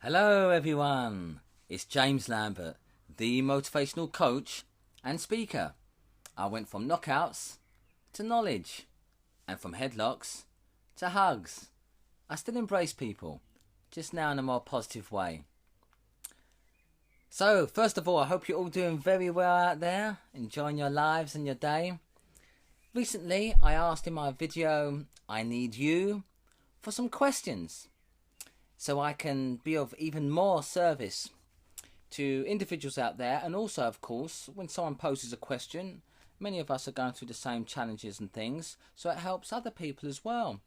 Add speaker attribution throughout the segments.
Speaker 1: Hello everyone, it's James Lambert, the motivational coach and speaker. I went from knockouts to knowledge and from headlocks to hugs. I still embrace people, just now in a more positive way. So first of all, I hope you're all doing very well out there, enjoying your lives and your day. Recently I asked in my video, I need you, for some questions, so I can be of even more service to individuals out there. And also, of course, when someone poses a question, many of us are going through the same challenges and things, so it helps other people as well.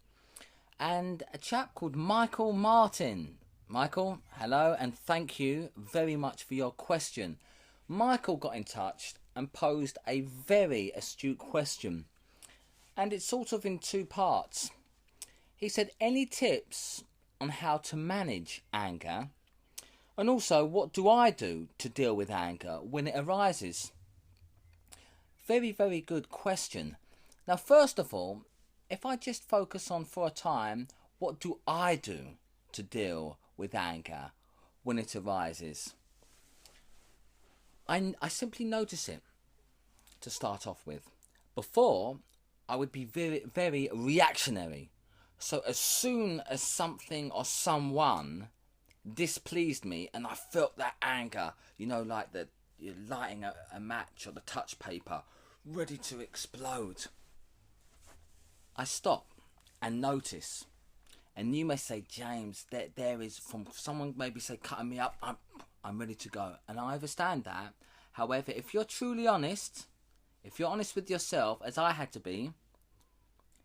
Speaker 1: And a chap called Michael Martin. Michael, hello, and thank you very much for your question. Michael got in touch and posed a very astute question, and it's sort of in two parts. He said, any tips on how to manage anger, and also what do I do to deal with anger when it arises? Very, very good question. Now, first of all, if I just focus on for a time, what do I do to deal with anger when it arises? I simply notice it, to start off with. Before, I would be very, very reactionary. So as soon as something or someone displeased me and I felt that anger, like you're lighting a match or the touch paper, ready to explode, I stop and notice. And you may say, James, there is, from someone maybe say cutting me up, I'm ready to go. And I understand that. However, if you're truly honest, if you're honest with yourself, as I had to be,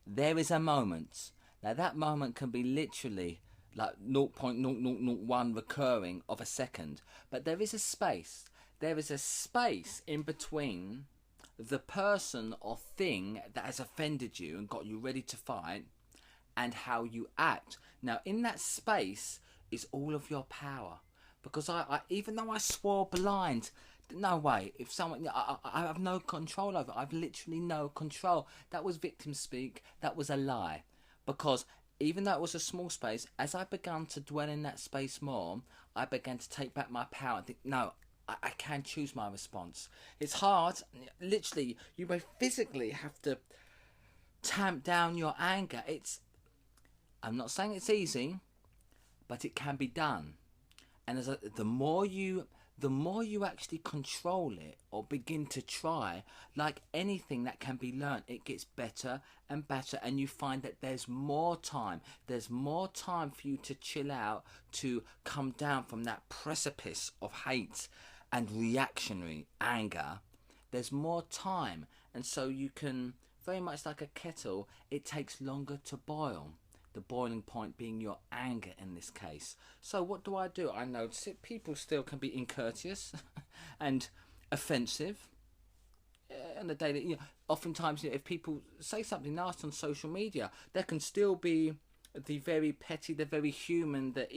Speaker 1: there is a moment. Now that moment can be literally like 0.0001 recurring of a second. But there is a space. There is a space in between the person or thing that has offended you and got you ready to fight and how you act. Now in that space is all of your power. Because I even though I swore blind, no way, if someone, I have no control over it. I've literally no control. That was victim speak. That was a lie. Because even though it was a small space, as I began to dwell in that space more, I began to take back my power and think, no, I can choose my response. It's hard. Literally, you may physically have to tamp down your anger. I'm not saying it's easy, but it can be done. And the more you actually control it or begin to try, like anything that can be learned, it gets better and better, and you find that there's more time. There's more time for you to chill out, to come down from that precipice of hate and reactionary anger. There's more time, and so you can, very much like a kettle, it takes longer to boil. The boiling point being your anger in this case. So what do? I notice it. People still can be incourteous and offensive. On the day that, oftentimes, if people say something nasty on social media, there can still be the very petty, the very human, the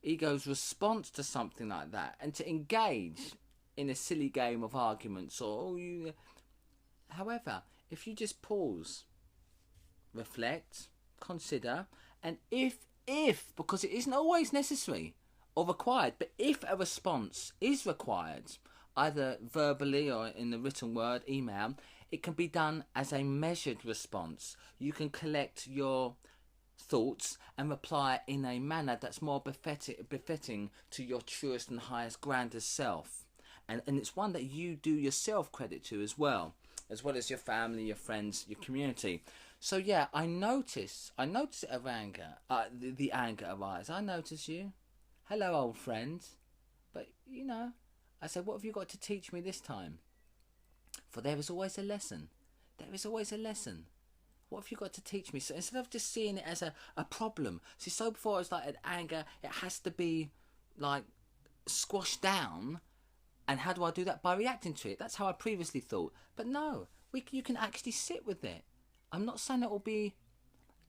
Speaker 1: ego's response to something like that. And to engage in a silly game of arguments however, if you just pause, reflect, consider, and if because it isn't always necessary or required, but if a response is required, either verbally or in the written word, email, it can be done as a measured response. You can collect your thoughts and reply in a manner that's more befitting to your truest and highest, grandest self, and it's one that you do yourself credit to as well as your family, your friends, your community. So yeah, I notice it of anger, the anger arise. I notice you. Hello, old friend. But I said, what have you got to teach me this time? For there is always a lesson. There is always a lesson. What have you got to teach me? So instead of just seeing it as a problem, see, so before it's like an anger, it has to be like squashed down. And how do I do that? By reacting to it. That's how I previously thought. But no, you can actually sit with it. I'm not saying it will be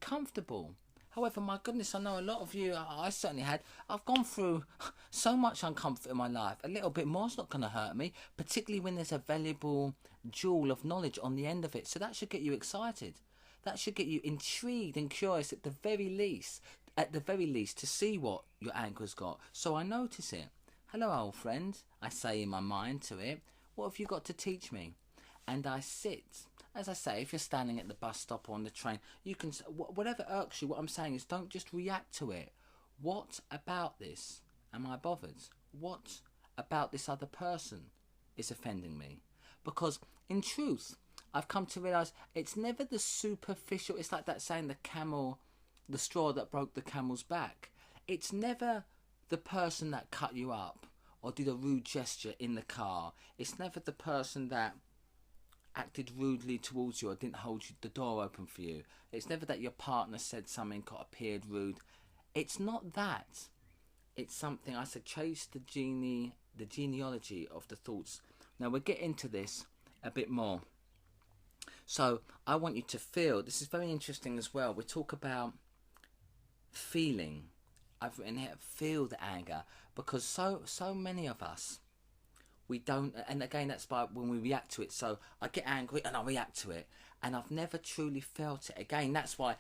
Speaker 1: comfortable. However, my goodness, I know a lot of you, I certainly had, I've gone through so much uncomfort in my life. A little bit more is not going to hurt me, particularly when there's a valuable jewel of knowledge on the end of it. So that should get you excited. That should get you intrigued and curious at the very least. at the very least, to see what your anger's got. So I notice it. Hello, old friend, I say in my mind to it. What have you got to teach me? And I sit. As I say, if you're standing at the bus stop or on the train, you can, whatever irks you, what I'm saying is don't just react to it. What about this am I bothered? What about this other person is offending me? Because in truth, I've come to realise it's never the superficial. It's like that saying, the straw that broke the camel's back. It's never the person that cut you up or did a rude gesture in the car. It's never the person that acted rudely towards you or didn't hold the door open for you. It's never that your partner said something or appeared rude. It's not that. It's something. I said, chase the genealogy of the thoughts. Now we'll get into this a bit more. So I want you to feel, this is very interesting as well. We talk about feeling. I've written here, feel the anger, because so many of us, we don't, and again that's by when we react to it. So I get angry and I react to it, and I've never truly felt it. Again, that's why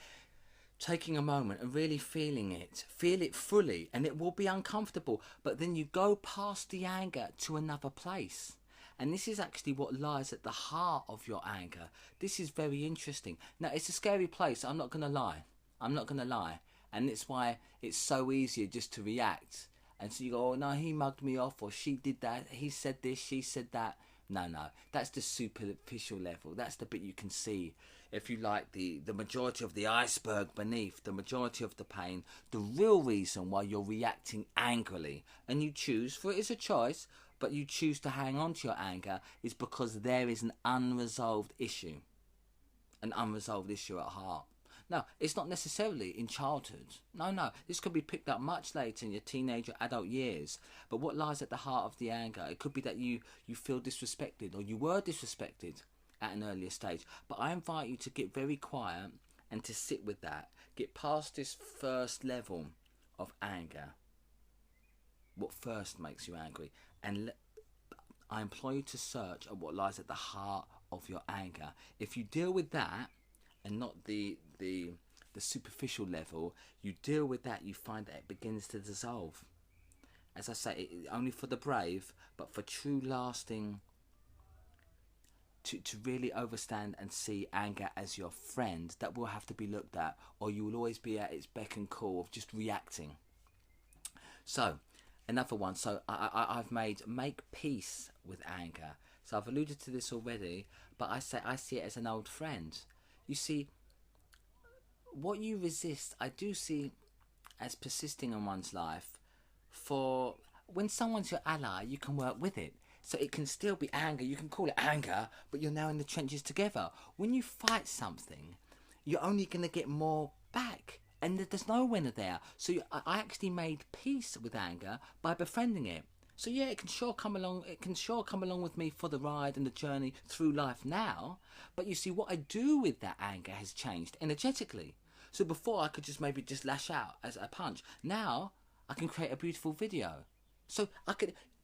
Speaker 1: taking a moment and really feeling it, feel it fully, and it will be uncomfortable, but then you go past the anger to another place. And this is actually what lies at the heart of your anger. This is very interesting. Now, it's a scary place, I'm not going to lie. I'm not going to lie. And it's why it's so easy just to react. And so you go, oh no, he mugged me off, or she did that, he said this, she said that. No, that's the superficial level. That's the bit you can see. If you like, the majority of the iceberg beneath, the majority of the pain, the real reason why you're reacting angrily, and you choose, for it is a choice, but you choose to hang on to your anger, is because there is an unresolved issue. An unresolved issue at heart. No, it's not necessarily in childhood. No, this could be picked up much later in your teenage or adult years. But what lies at the heart of the anger? It could be that you feel disrespected, or you were disrespected at an earlier stage. But I invite you to get very quiet and to sit with that. Get past this first level of anger. What first makes you angry? And I implore you to search at what lies at the heart of your anger. If you deal with that, and not the superficial level, you deal with that, you find that it begins to dissolve. As I say, only for the brave, but for true lasting, to really understand and see anger as your friend, that will have to be looked at, or you will always be at its beck and call of just reacting. So, another one. So I've make peace with anger. So I've alluded to this already, but I see it as an old friend. You see, what you resist, I do see as persisting in one's life. For when someone's your ally, you can work with it. So it can still be anger. You can call it anger, but you're now in the trenches together. When you fight something, you're only going to get more back. And there's no winner there. So I actually made peace with anger by befriending it. So yeah, it can sure come along with me for the ride and the journey through life now. But you see, what I do with that anger has changed energetically. So before I could just maybe lash out as a punch. Now I can create a beautiful video. So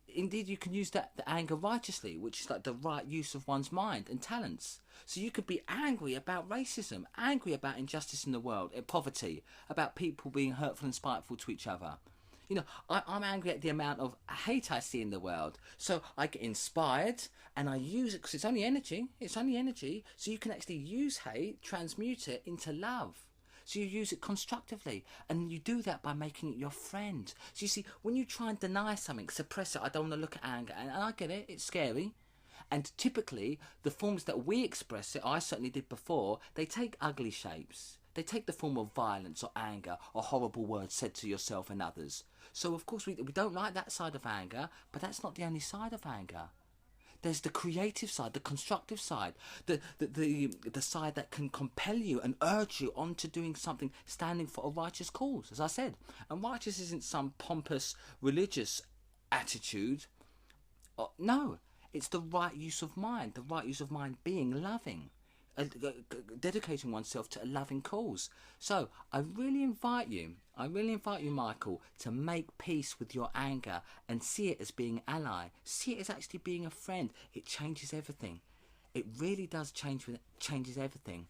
Speaker 1: indeed you can use the anger righteously, which is like the right use of one's mind and talents. So you could be angry about racism, angry about injustice in the world, poverty, about people being hurtful and spiteful to each other. You know, I'm angry at the amount of hate I see in the world. So I get inspired and I use it because it's only energy. It's only energy. So you can actually use hate, transmute it into love. So you use it constructively. And you do that by making it your friend. So you see, when you try and deny something, suppress it, I don't want to look at anger. And I get it, it's scary. And typically, the forms that we express it, I certainly did before, they take ugly shapes. They take the form of violence or anger or horrible words said to yourself and others. So of course we don't like that side of anger, but that's not the only side of anger. There's the creative side, the constructive side, the side that can compel you and urge you on to doing something, standing for a righteous cause, as I said. And righteous isn't some pompous religious attitude. No, it's the right use of mind, being loving. Dedicating oneself to a loving cause. So I really invite you, Michael, to make peace with your anger and see it as being an ally. See it as actually being a friend. It changes everything. It really does changes everything.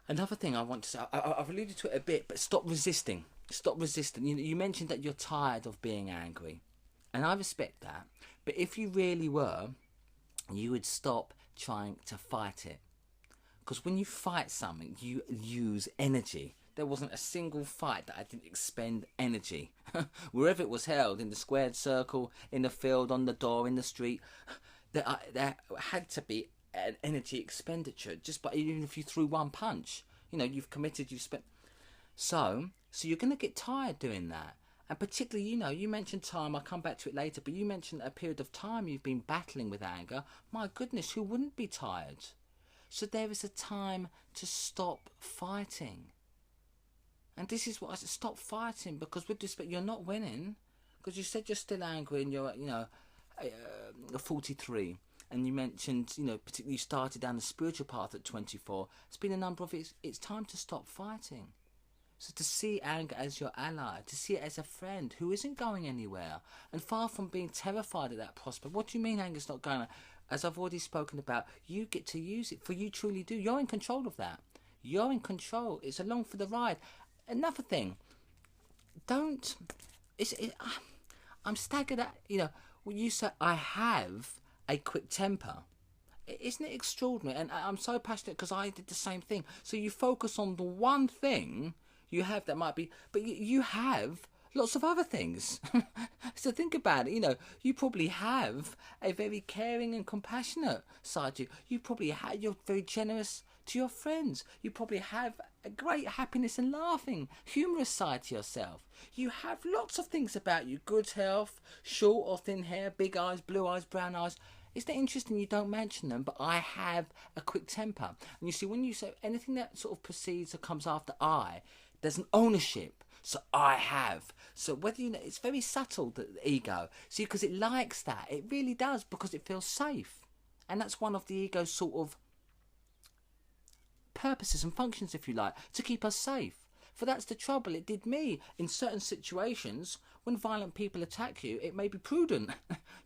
Speaker 1: Another thing I want to say, I've alluded to it a bit, but stop resisting. Stop resisting. You mentioned that you're tired of being angry, and I respect that. But if you really were, you would stop trying to fight it. Because when you fight something, you use energy. There wasn't a single fight that I didn't expend energy. Wherever it was held, in the squared circle, in the field, on the door, in the street, there had to be an energy expenditure just by, even if you threw one punch. You've committed, you've spent. So you're going to get tired doing that. And particularly, you mentioned time, I'll come back to it later, but you mentioned a period of time you've been battling with anger. My goodness, who wouldn't be tired? So there is a time to stop fighting. And this is what I said, stop fighting, because with respect, you're not winning. Because you said you're still angry and you're, 43. And you mentioned, particularly you started down the spiritual path at 24. It's been a number of years. It's time to stop fighting. So to see anger as your ally, to see it as a friend who isn't going anywhere, and far from being terrified of that prospect. What do you mean anger's not going? As I've already spoken about, you get to use it, for you truly do. You're in control of that. You're in control. It's along for the ride. Another thing, I'm staggered at, when you say I have a quick temper. Isn't it extraordinary? And I'm so passionate because I did the same thing. So you focus on the one thing you have that might be, but you have lots of other things. So think about it. You probably have a very caring and compassionate side to you. You're very generous to your friends. You probably have a great happiness and laughing, humorous side to yourself. You have lots of things about you. Good health, short or thin hair, big eyes, blue eyes, brown eyes. Isn't it interesting you don't mention them, but I have a quick temper. And you see, when you say anything that sort of precedes or comes after I, there's an ownership. So I have. So whether it's very subtle, the ego. See, because it likes that. It really does, because it feels safe. And that's one of the ego's sort of purposes and functions, if you like, to keep us safe. For that's the trouble. It did me in certain situations. When violent people attack you, it may be prudent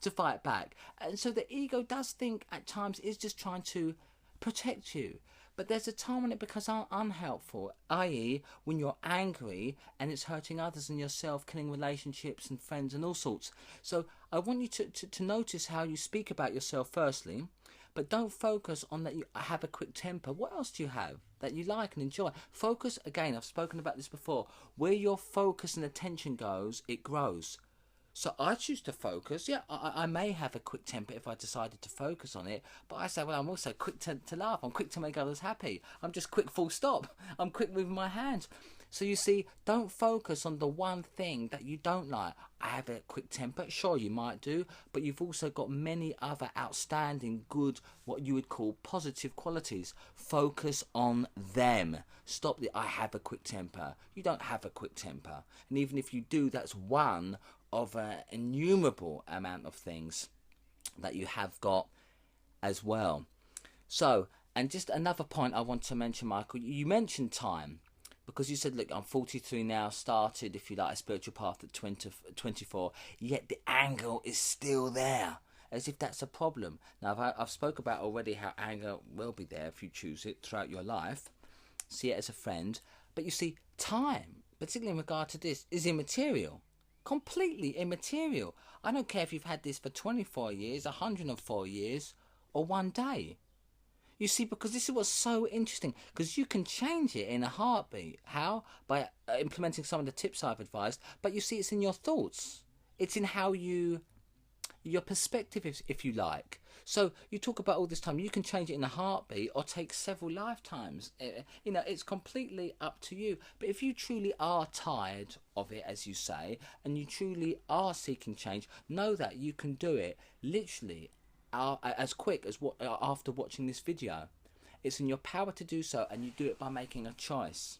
Speaker 1: to fight back. And so the ego does think at times it's just trying to protect you. But there's a time when it becomes unhelpful, i.e. when you're angry and it's hurting others and yourself, killing relationships and friends and all sorts. So I want you to notice how you speak about yourself firstly, but don't focus on that you have a quick temper. What else do you have that you like and enjoy? Focus, again, I've spoken about this before, where your focus and attention goes, it grows. So I choose to focus. Yeah, I may have a quick temper if I decided to focus on it, but I say, well, I'm also quick to laugh. I'm quick to make others happy. I'm just quick full stop. I'm quick with my hands. So you see, don't focus on the one thing that you don't like. I have a quick temper. Sure, you might do, but you've also got many other outstanding, good, what you would call positive qualities. Focus on them. Stop the I have a quick temper. You don't have a quick temper. And even if you do, that's one of an innumerable amount of things that you have got as well. So, and just another point I want to mention, Michael, you mentioned time, because you said, look, I'm 43 now, started, if you like, a spiritual path at 24, yet the anger is still there, as if that's a problem. Now, I've spoke about already how anger will be there if you choose it throughout your life, see it as a friend, but you see, time, particularly in regard to this, is immaterial. Completely immaterial. I don't care if you've had this for 24 years, 104 years, or one day. You see, because this is what's so interesting, because you can change it in a heartbeat. How? By implementing some of the tips I've advised, but you see, it's in your thoughts. It's in how your perspective, if you like. So you talk about all this time, you can change it in a heartbeat or take several lifetimes. It's completely up to you. But if you truly are tired of it, as you say, and you truly are seeking change, know that you can do it literally as quick as after watching this video. It's in your power to do so, and you do it by making a choice.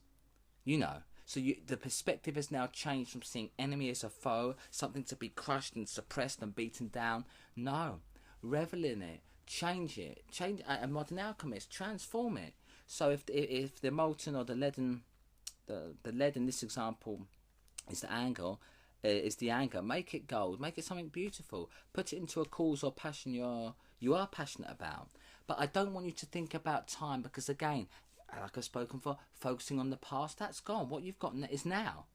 Speaker 1: So the perspective has now changed from seeing enemy as a foe, something to be crushed and suppressed and beaten down. No, revel in it, change it, a modern alchemist, transform it. So if the molten or the leaden, the lead in this example is the anger, make it gold, make it something beautiful, put it into a cause or passion you are passionate about. But I don't want you to think about time, because again, like I've spoken for, focusing on the past, that's gone. What you've got is now.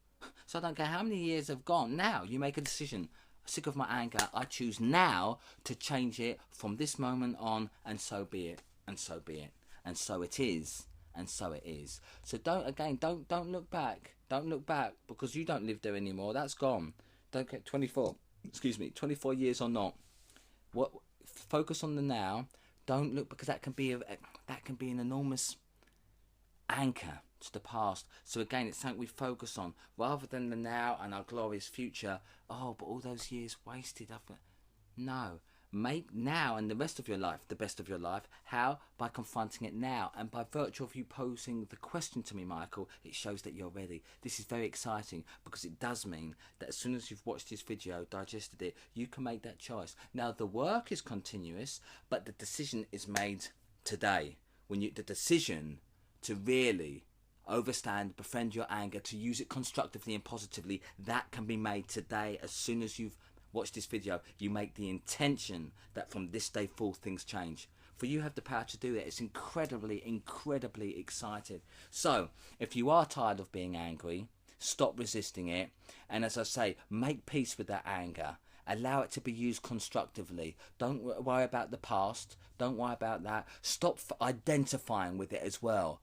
Speaker 1: So I don't care how many years have gone. Now you make a decision. Sick of my anger. I choose now to change it from this moment on, and so be it. And so be it. And so it is. And so it is. So don't look back. Don't look back, because you don't live there anymore. That's gone. Don't get 24 years or not. Focus on the now. Don't look, because that can be an enormous anchor to the past. So again, it's something we focus on rather than the now and our glorious future. Oh, but all those years wasted. No. Make now and the rest of your life the best of your life. How? By confronting it now. And by virtue of you posing the question to me, Michael, it shows that you're ready. This is very exciting, because it does mean that as soon as you've watched this video, digested it, you can make that choice. Now, the work is continuous, but the decision is made today. The decision to really overstand, befriend your anger, to use it constructively and positively, that can be made today. As soon as you've watched this video, you make the intention that from this day forth things change. For you have the power to do it. It's incredibly exciting. So if you are tired of being angry, stop resisting it, and as I say, make peace with that anger. Allow it to be used constructively. Don't worry about the past. Don't worry about that. Stop identifying with it as well.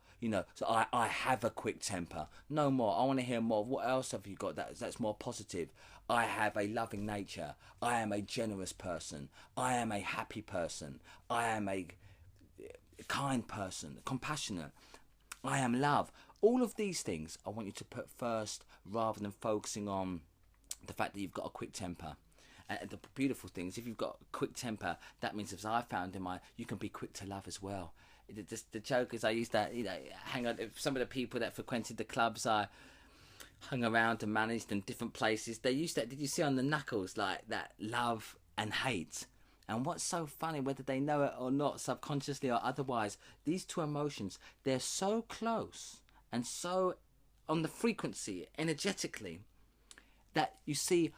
Speaker 1: So I have a quick temper. No more. I want to hear more. What else have you got that's more positive? I have a loving nature. I am a generous person. I am a happy person. I am a kind person, compassionate. I am love. All of these things I want you to put first, rather than focusing on the fact that you've got a quick temper. And the beautiful thing is, if you've got a quick temper, that means, as I found you can be quick to love as well. The joke is, I used to hang out with some of the people that frequented the clubs I hung around and managed in different places. They used that. Did you see on the knuckles, like that, love and hate? And what's so funny, whether they know it or not, subconsciously or otherwise, these two emotions, they're so close and so on the frequency, energetically, that you see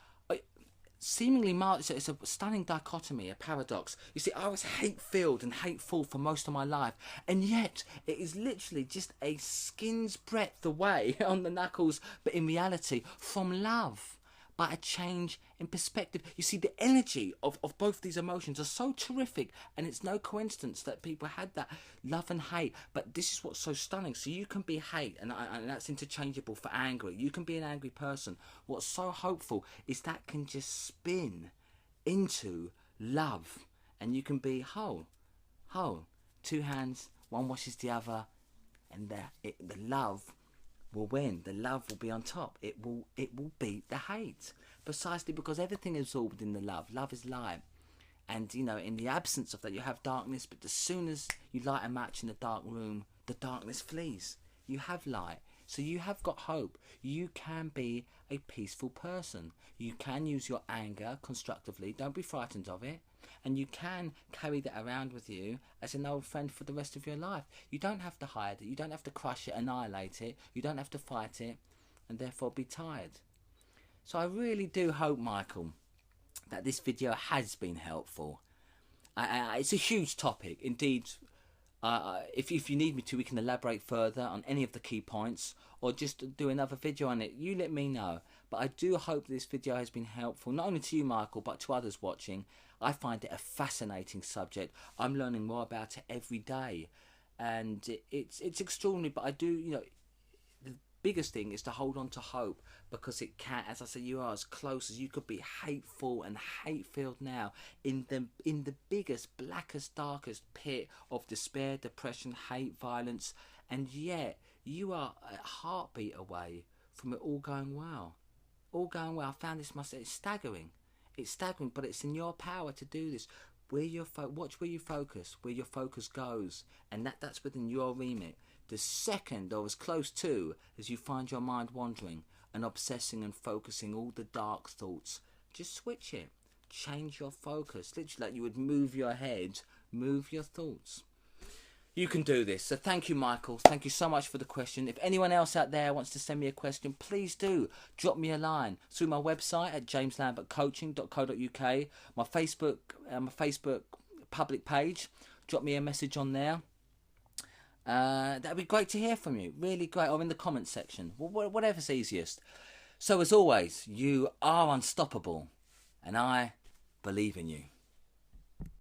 Speaker 1: seemingly mild. It's a stunning dichotomy, a paradox. You see, I was hate-filled and hateful for most of my life, and yet it is literally just a skin's breadth away on the knuckles, but in reality, from love, by a change in perspective. You see, the energy of both these emotions are so terrific, and it's no coincidence that people had that love and hate. But this is what's so stunning. So you can be hate, and that's interchangeable for angry. You can be an angry person. What's so hopeful is that can just spin into love, and you can be whole. Two hands, one washes the other, and the love will win. The love will be on top. It will beat the hate, precisely because everything is absorbed in the love. Love is light, and in the absence of that, you have darkness. But as soon as you light a match in the dark room, the darkness flees. You have light, so you have got hope. You can be a peaceful person. You can use your anger constructively. Don't be frightened of it. And you can carry that around with you as an old friend for the rest of your life. You don't have to hide it. You don't have to crush it, annihilate it. You don't have to fight it, and therefore be tired. So I really do hope, Michael, that this video has been helpful. It's a huge topic. Indeed, if you need me to, we can elaborate further on any of the key points, or just do another video on it. You let me know. But I do hope this video has been helpful, not only to you, Michael, but to others watching. I find it a fascinating subject. I'm learning more about it every day, and it's extraordinary. But I do, the biggest thing is to hold on to hope, because it can, as I say, you are as close as you could be hateful and hate-filled now in the biggest, blackest, darkest pit of despair, depression, hate, violence, and yet you are a heartbeat away from it all going well. All going well. I found this myself. It's staggering. It's staggering, but it's in your power to do this. Watch where you focus, where your focus goes, and that's within your remit. The second, or as close to, as you find your mind wandering and obsessing and focusing all the dark thoughts, just switch it. Change your focus. Literally, like you would move your head, move your thoughts. You can do this. So thank you, Michael. Thank you so much for the question. If anyone else out there wants to send me a question, please do. Drop me a line through my website at jameslambertcoaching.co.uk, my Facebook public page. Drop me a message on there. That'd be great to hear from you. Really great. Or in the comments section. Whatever's easiest. So as always, you are unstoppable. And I believe in you.